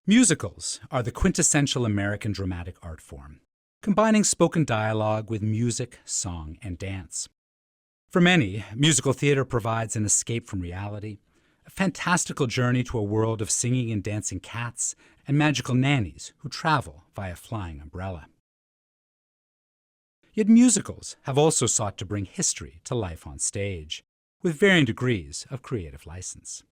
Musicals are the quintessential American dramatic art form, combining spoken dialogue with music, song, and dance. For many, musical theater provides an escape from reality, a fantastical journey to a world of singing and dancing cats and magical nannies who travel via flying umbrella. Yet musicals have also sought to bring history to life on stage, with varying degrees of creative license.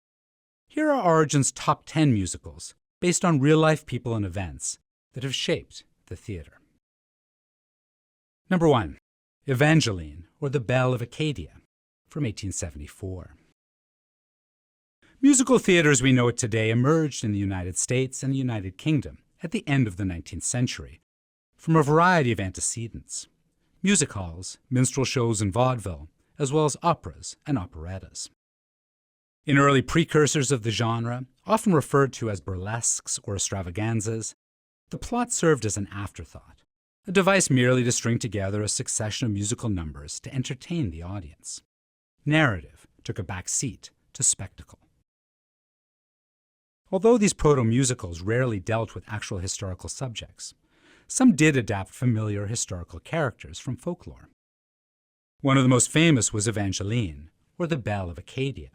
Here are Origin's top 10 musicals based on real-life people and events that have shaped the theater. Number 1. Evangeline, or the Belle of Acadia, from 1874. Musical theater as we know it today emerged in the United States and the United Kingdom at the end of the 19th century from a variety of antecedents: music halls, minstrel shows and vaudeville, as well as operas and operettas. In early precursors of the genre, often referred to as burlesques or extravaganzas, the plot served as an afterthought, a device merely to string together a succession of musical numbers to entertain the audience. Narrative took a back seat to spectacle. Although these proto-musicals rarely dealt with actual historical subjects, some did adapt familiar historical characters from folklore. One of the most famous was Evangeline, or the Belle of Acadia,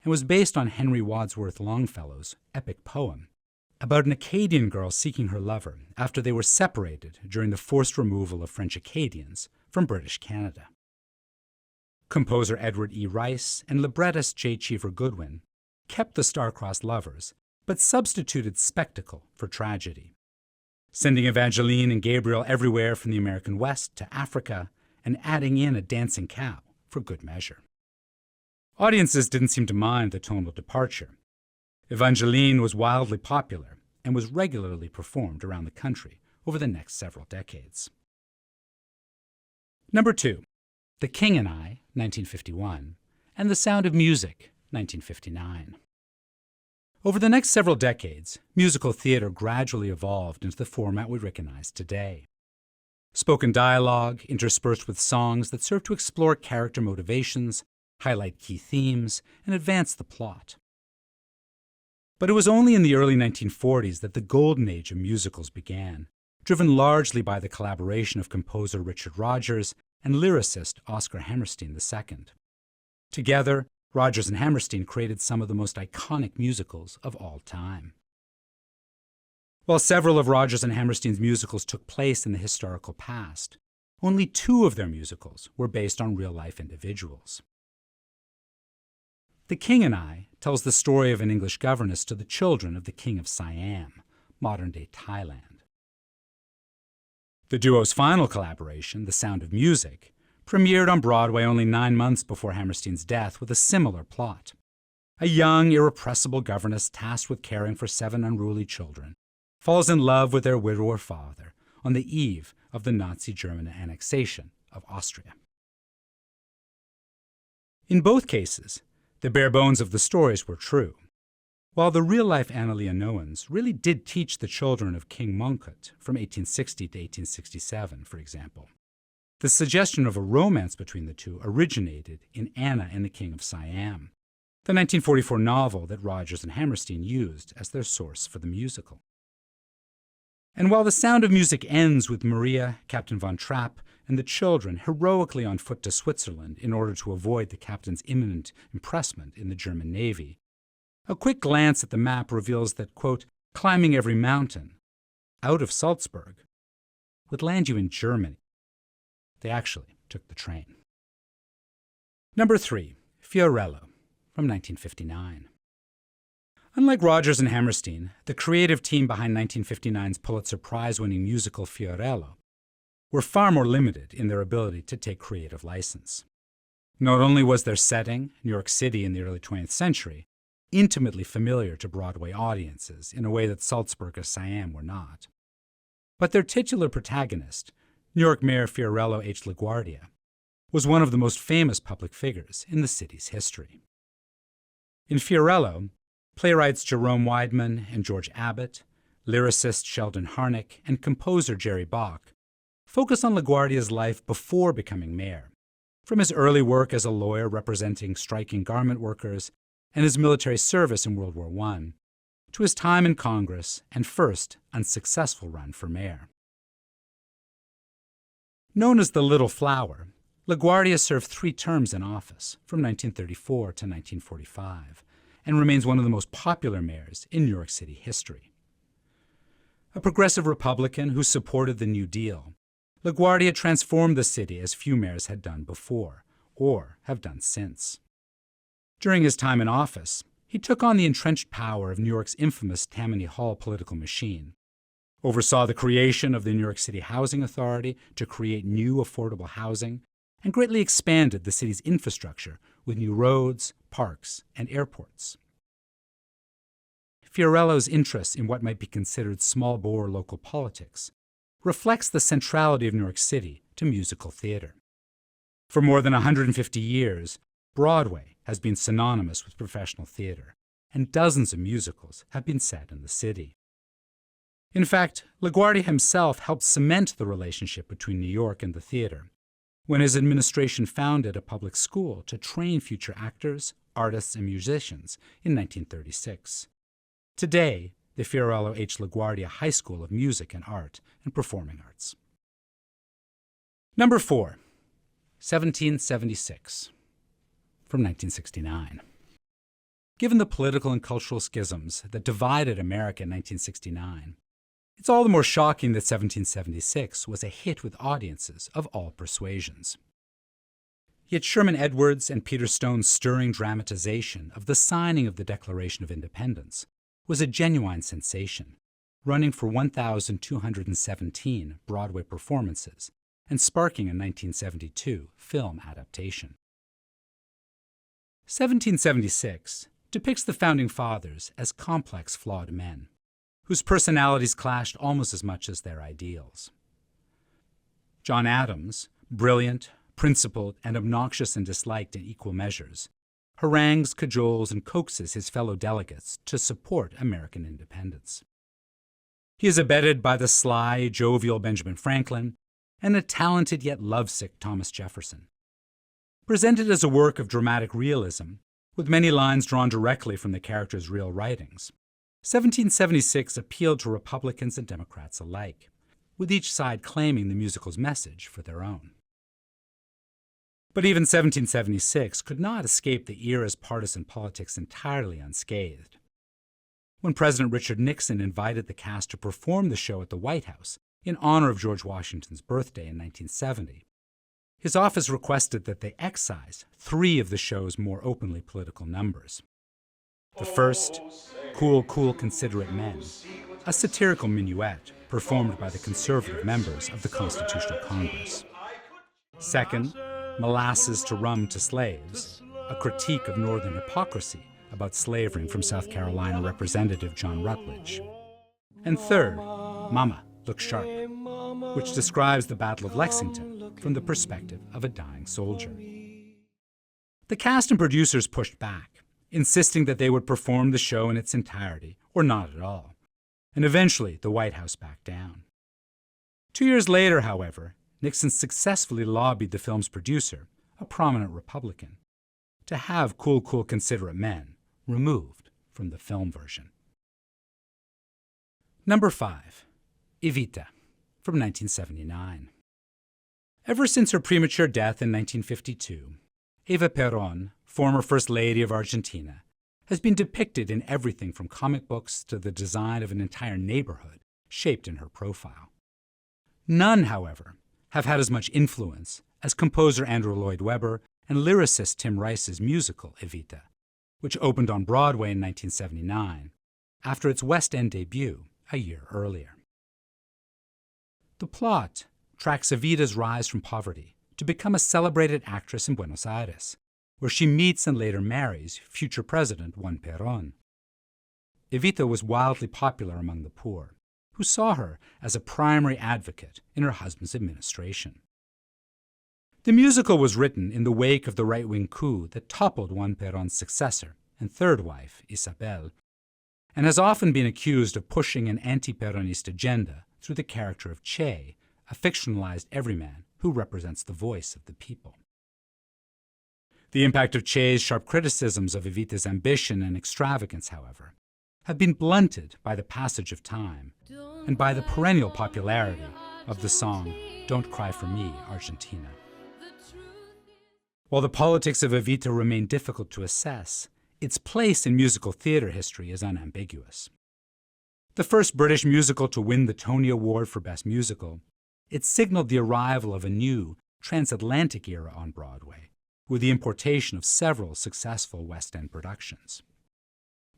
and was based on Henry Wadsworth Longfellow's epic poem about an Acadian girl seeking her lover after they were separated during the forced removal of French Acadians from British Canada. Composer Edward E. Rice and librettist J. Cheever Goodwin kept the star-crossed lovers, but substituted spectacle for tragedy, sending Evangeline and Gabriel everywhere from the American West to Africa and adding in a dancing cow for good measure. Audiences didn't seem to mind the tonal departure. Evangeline was wildly popular and was regularly performed around the country over the next several decades. Number 2. The King and I, 1951, and The Sound of Music, 1959. Over the next several decades, musical theater gradually evolved into the format we recognize today. Spoken dialogue interspersed with songs that serve to explore character motivations, highlight key themes, and advance the plot. But it was only in the early 1940s that the golden age of musicals began, driven largely by the collaboration of composer Richard Rodgers and lyricist Oscar Hammerstein II. Together, Rodgers and Hammerstein created some of the most iconic musicals of all time. While several of Rodgers and Hammerstein's musicals took place in the historical past, only 2 of their musicals were based on real-life individuals. The King and I tells the story of an English governess to the children of the King of Siam, modern-day Thailand. The duo's final collaboration, The Sound of Music, premiered on Broadway only 9 months before Hammerstein's death with a similar plot. A young, irrepressible governess tasked with caring for 7 unruly children falls in love with their widower father on the eve of the Nazi German annexation of Austria. In both cases, the bare bones of the stories were true, while the real-life Anna Leonowens really did teach the children of King Mongkut from 1860 to 1867, for example. The suggestion of a romance between the two originated in Anna and the King of Siam, the 1944 novel that Rodgers and Hammerstein used as their source for the musical. And while The Sound of Music ends with Maria, Captain von Trapp, and the children heroically on foot to Switzerland in order to avoid the captain's imminent impressment in the German Navy, a quick glance at the map reveals that, quote, climbing every mountain out of Salzburg would land you in Germany. They actually took the train. Number 3, Fiorello, from 1959. Unlike Rodgers and Hammerstein, the creative team behind 1959's Pulitzer Prize-winning musical Fiorello were far more limited in their ability to take creative license. Not only was their setting, New York City in the early 20th century, intimately familiar to Broadway audiences in a way that Salzburg or Siam were not, but their titular protagonist, New York Mayor Fiorello H. LaGuardia, was one of the most famous public figures in the city's history. In Fiorello, playwrights Jerome Weidman and George Abbott, lyricist Sheldon Harnick, and composer Jerry Bach focus on LaGuardia's life before becoming mayor, from his early work as a lawyer representing striking garment workers and his military service in World War I, to his time in Congress and first unsuccessful run for mayor. Known as the Little Flower, LaGuardia served 3 terms in office from 1934 to 1945 and remains one of the most popular mayors in New York City history. A progressive Republican who supported the New Deal, LaGuardia transformed the city as few mayors had done before or have done since. During his time in office, he took on the entrenched power of New York's infamous Tammany Hall political machine, oversaw the creation of the New York City Housing Authority to create new affordable housing, and greatly expanded the city's infrastructure with new roads, parks, and airports. Fiorello's interest in what might be considered small-bore local politics reflects the centrality of New York City to musical theater. For more than 150 years, Broadway has been synonymous with professional theater, and dozens of musicals have been set in the city. In fact, LaGuardia himself helped cement the relationship between New York and the theater when his administration founded a public school to train future actors, artists, and musicians in 1936. Today, the Fiorello H. LaGuardia High School of Music and Art and Performing Arts. Number 4, 1776, from 1969. Given the political and cultural schisms that divided America in 1969, it's all the more shocking that 1776 was a hit with audiences of all persuasions. Yet Sherman Edwards and Peter Stone's stirring dramatization of the signing of the Declaration of Independence was a genuine sensation, running for 1,217 Broadway performances and sparking a 1972 film adaptation. 1776 depicts the Founding Fathers as complex, flawed men, whose personalities clashed almost as much as their ideals. John Adams, brilliant, principled, and obnoxious and disliked in equal measures, harangues, cajoles, and coaxes his fellow delegates to support American independence. He is abetted by the sly, jovial Benjamin Franklin and a talented yet lovesick Thomas Jefferson. Presented as a work of dramatic realism, with many lines drawn directly from the character's real writings, 1776 appealed to Republicans and Democrats alike, with each side claiming the musical's message for their own. But even 1776 could not escape the era's partisan politics entirely unscathed. When President Richard Nixon invited the cast to perform the show at the White House in honor of George Washington's birthday in 1970, his office requested that they excise 3 of the show's more openly political numbers. The first, Cool, Cool, Considerate Men, a satirical minuet performed by the conservative members of the Constitutional Congress. Second, Molasses to Rum to Slaves, a critique of Northern hypocrisy about slavery from South Carolina Representative John Rutledge. And third, Mama, Look Sharp, which describes the Battle of Lexington from the perspective of a dying soldier. The cast and producers pushed back, insisting that they would perform the show in its entirety, or not at all, and eventually the White House backed down. 2 years later, however, Nixon successfully lobbied the film's producer, a prominent Republican, to have Cool, Cool, Considerate Men removed from the film version. Number 5, Evita, from 1979. Ever since her premature death in 1952, Eva Perón, former First Lady of Argentina, has been depicted in everything from comic books to the design of an entire neighborhood shaped in her profile. None, however, have had as much influence as composer Andrew Lloyd Webber and lyricist Tim Rice's musical Evita, which opened on Broadway in 1979, after its West End debut a year earlier. The plot tracks Evita's rise from poverty to become a celebrated actress in Buenos Aires, where she meets and later marries future President Juan Perón. Evita was wildly popular among the poor, who saw her as a primary advocate in her husband's administration. The musical was written in the wake of the right-wing coup that toppled Juan Perón's successor and third wife, Isabel, and has often been accused of pushing an anti-Peronist agenda through the character of Che, a fictionalized everyman who represents the voice of the people. The impact of Che's sharp criticisms of Evita's ambition and extravagance, however, have been blunted by the passage of time and by the perennial popularity of the song Don't Cry for Me, Argentina. While the politics of Evita remain difficult to assess, its place in musical theater history is unambiguous. The first British musical to win the Tony Award for Best Musical, it signaled the arrival of a new, transatlantic era on Broadway, with the importation of several successful West End productions.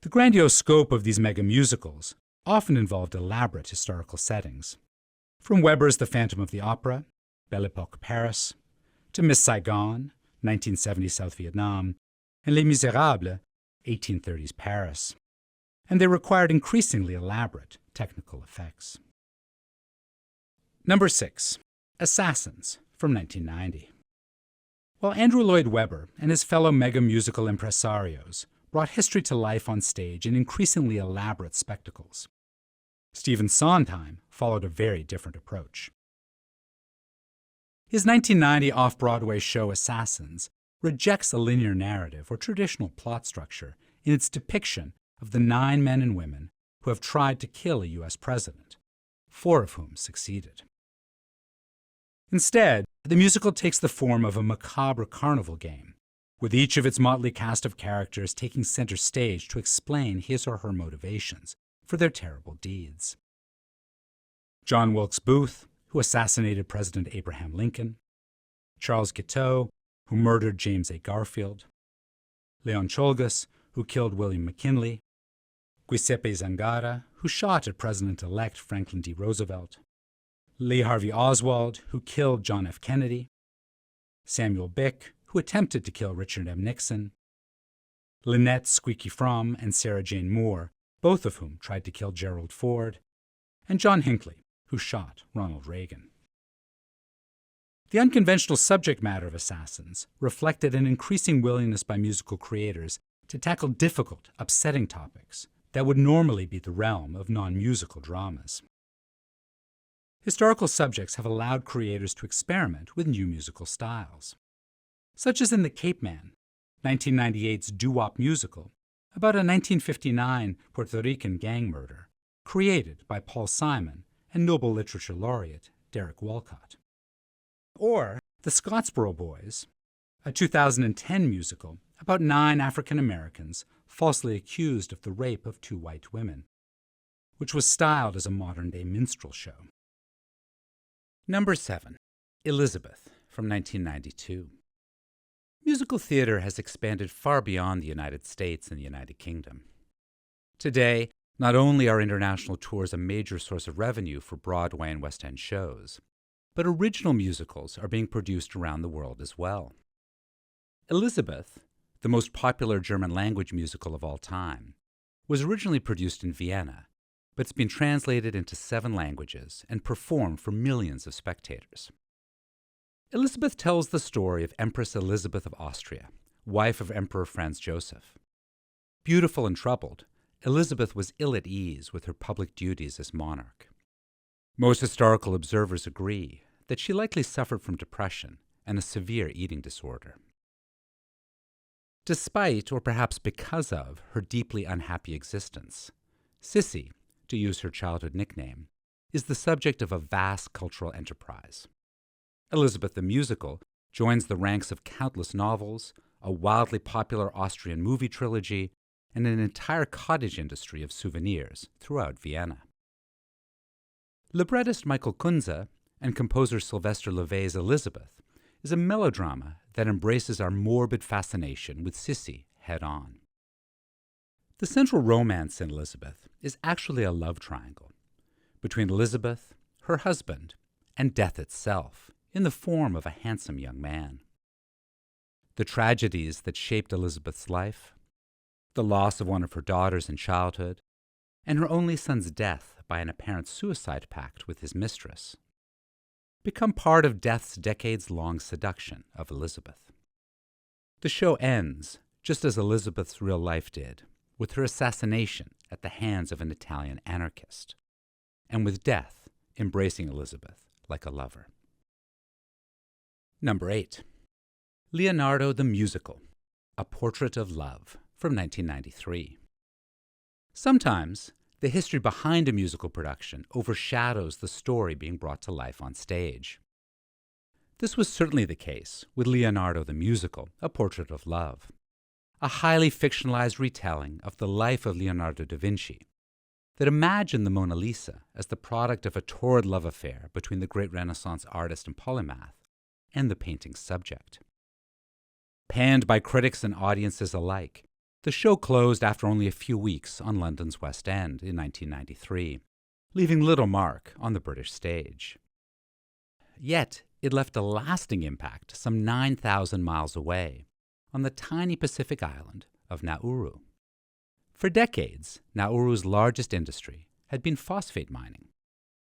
The grandiose scope of these mega-musicals often involved elaborate historical settings, from Weber's The Phantom of the Opera, Belle Époque Paris, to Miss Saigon, 1970 South Vietnam, and Les Misérables, 1830s Paris, and they required increasingly elaborate technical effects. Number 6. Assassins, from 1990. While Andrew Lloyd Webber and his fellow mega-musical impresarios brought history to life on stage in increasingly elaborate spectacles, Stephen Sondheim followed a very different approach. His 1990 off-Broadway show Assassins rejects a linear narrative or traditional plot structure in its depiction of the 9 men and women who have tried to kill a U.S. president, 4 of whom succeeded. Instead, the musical takes the form of a macabre carnival game, with each of its motley cast of characters taking center stage to explain his or her motivations for their terrible deeds. John Wilkes Booth, who assassinated President Abraham Lincoln, Charles Guiteau, who murdered James A. Garfield, Leon Czolgosz, who killed William McKinley, Giuseppe Zangara, who shot at President-elect Franklin D. Roosevelt, Lee Harvey Oswald, who killed John F. Kennedy, Samuel Bick, who attempted to kill Richard M. Nixon, Lynette Squeaky Fromm and Sarah Jane Moore, both of whom tried to kill Gerald Ford, and John Hinckley, who shot Ronald Reagan. The unconventional subject matter of Assassins reflected an increasing willingness by musical creators to tackle difficult, upsetting topics that would normally be the realm of non-musical dramas. Historical subjects have allowed creators to experiment with new musical styles, such as in The Cape Man, 1998's doo-wop musical about a 1959 Puerto Rican gang murder, created by Paul Simon and Nobel Literature Laureate Derek Walcott. Or The Scottsboro Boys, a 2010 musical about 9 African Americans falsely accused of the rape of 2 white women, which was styled as a modern-day minstrel show. Number 7. Elisabeth, from 1992. Musical theater has expanded far beyond the United States and the United Kingdom. Today, not only are international tours a major source of revenue for Broadway and West End shows, but original musicals are being produced around the world as well. Elisabeth, the most popular German-language musical of all time, was originally produced in Vienna, but it's been translated into 7 languages and performed for millions of spectators. Elisabeth tells the story of Empress Elisabeth of Austria, wife of Emperor Franz Joseph. Beautiful and troubled, Elisabeth was ill at ease with her public duties as monarch. Most historical observers agree that she likely suffered from depression and a severe eating disorder. Despite, or perhaps because of, her deeply unhappy existence, Sissy, to use her childhood nickname, is the subject of a vast cultural enterprise. Elisabeth the Musical joins the ranks of countless novels, a wildly popular Austrian movie trilogy, and an entire cottage industry of souvenirs throughout Vienna. Librettist Michael Kunze and composer Sylvester Levé's Elisabeth is a melodrama that embraces our morbid fascination with Sissy head-on. The central romance in Elisabeth is actually a love triangle between Elisabeth, her husband, and death itself, in the form of a handsome young man. The tragedies that shaped Elisabeth's life, the loss of one of her daughters in childhood, and her only son's death by an apparent suicide pact with his mistress, become part of death's decades-long seduction of Elisabeth. The show ends, just as Elisabeth's real life did, with her assassination at the hands of an Italian anarchist, and with death embracing Elisabeth like a lover. Number 8. Leonardo the Musical, A Portrait of Love, from 1993. Sometimes, the history behind a musical production overshadows the story being brought to life on stage. This was certainly the case with Leonardo the Musical, A Portrait of Love, a highly fictionalized retelling of the life of Leonardo da Vinci that imagined the Mona Lisa as the product of a torrid love affair between the great Renaissance artist and polymath and the painting's subject. Panned by critics and audiences alike, the show closed after only a few weeks on London's West End in 1993, leaving little mark on the British stage. Yet, it left a lasting impact some 9,000 miles away on the tiny Pacific island of Nauru. For decades, Nauru's largest industry had been phosphate mining,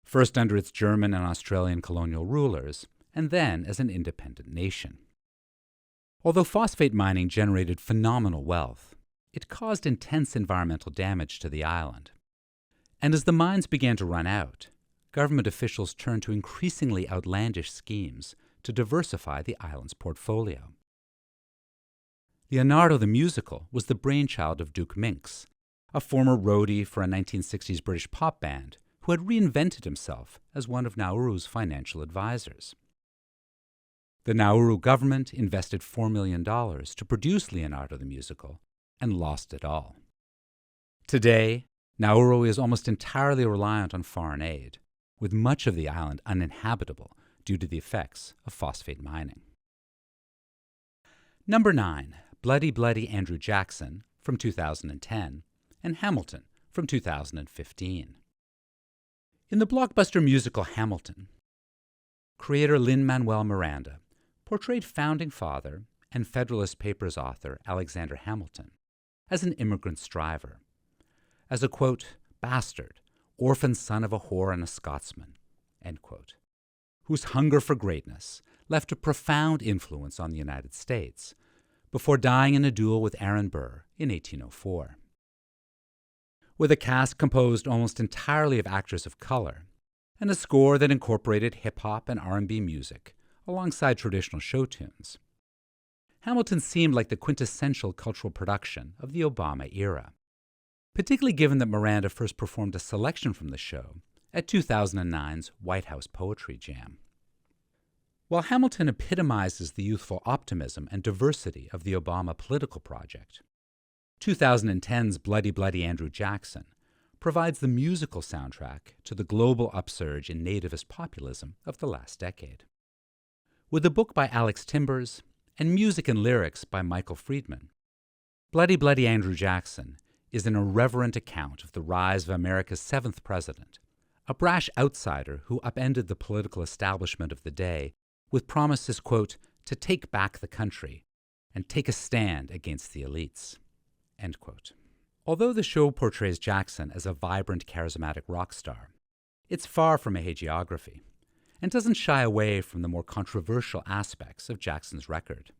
first under its German and Australian colonial rulers, and then as an independent nation. Although phosphate mining generated phenomenal wealth, it caused intense environmental damage to the island. And as the mines began to run out, government officials turned to increasingly outlandish schemes to diversify the island's portfolio. Leonardo the Musical was the brainchild of Duke Minx, a former roadie for a 1960s British pop band who had reinvented himself as one of Nauru's financial advisors. The Nauru government invested $4 million to produce Leonardo the Musical and lost it all. Today, Nauru is almost entirely reliant on foreign aid, with much of the island uninhabitable due to the effects of phosphate mining. Number 9, Bloody Bloody Andrew Jackson from 2010 and Hamilton from 2015. In the blockbuster musical Hamilton, creator Lin-Manuel Miranda portrayed founding father and Federalist Papers author Alexander Hamilton as an immigrant striver, as a, quote, bastard, orphan son of a whore and a Scotsman, end quote, whose hunger for greatness left a profound influence on the United States before dying in a duel with Aaron Burr in 1804. With a cast composed almost entirely of actors of color and a score that incorporated hip-hop and R&B music alongside traditional show tunes, Hamilton seemed like the quintessential cultural production of the Obama era, particularly given that Miranda first performed a selection from the show at 2009's White House Poetry Jam. While Hamilton epitomizes the youthful optimism and diversity of the Obama political project, 2010's Bloody Bloody Andrew Jackson provides the musical soundtrack to the global upsurge in nativist populism of the last decade. With a book by Alex Timbers and music and lyrics by Michael Friedman, Bloody Bloody Andrew Jackson is an irreverent account of the rise of America's seventh president, a brash outsider who upended the political establishment of the day with promises, quote, to take back the country and take a stand against the elites, end quote. Although the show portrays Jackson as a vibrant, charismatic rock star, it's far from a hagiography and doesn't shy away from the more controversial aspects of Jackson's record.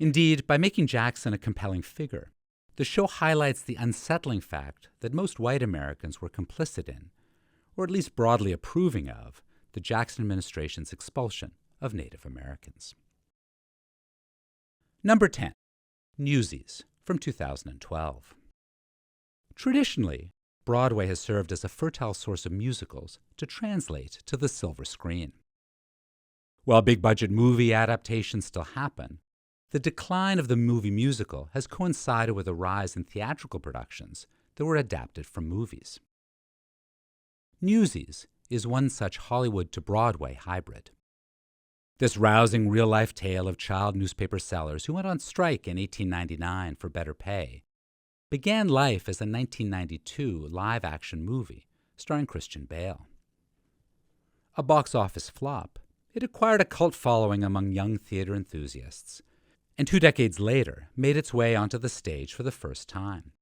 Indeed, by making Jackson a compelling figure, the show highlights the unsettling fact that most white Americans were complicit in, or at least broadly approving of, the Jackson administration's expulsion of Native Americans. Number 10, Newsies from 2012. Traditionally, Broadway has served as a fertile source of musicals to translate to the silver screen. While big-budget movie adaptations still happen, the decline of the movie musical has coincided with a rise in theatrical productions that were adapted from movies. Newsies is one such Hollywood to Broadway hybrid. This rousing real-life tale of child newspaper sellers who went on strike in 1899 for better pay began life as a 1992 live-action movie starring Christian Bale. A box office flop, it acquired a cult following among young theater enthusiasts, and 2 decades later made its way onto the stage for the first time,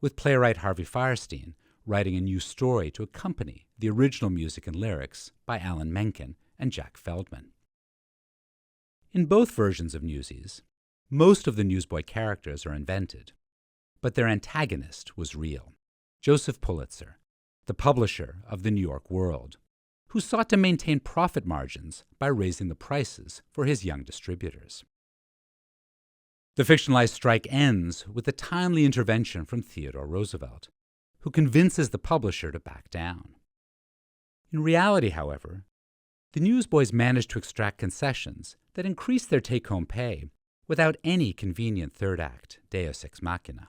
with playwright Harvey Fierstein writing a new story to accompany the original music and lyrics by Alan Menken and Jack Feldman. In both versions of Newsies, most of the newsboy characters are invented, but their antagonist was real, Joseph Pulitzer, the publisher of the New York World, who sought to maintain profit margins by raising the prices for his young distributors. The fictionalized strike ends with a timely intervention from Theodore Roosevelt, who convinces the publisher to back down. In reality, however, the newsboys manage to extract concessions that increase their take-home pay without any convenient third act deus ex machina.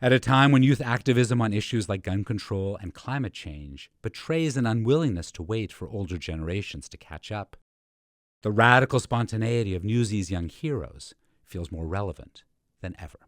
At a time when youth activism on issues like gun control and climate change betrays an unwillingness to wait for older generations to catch up, the radical spontaneity of Newsies' young heroes feels more relevant than ever.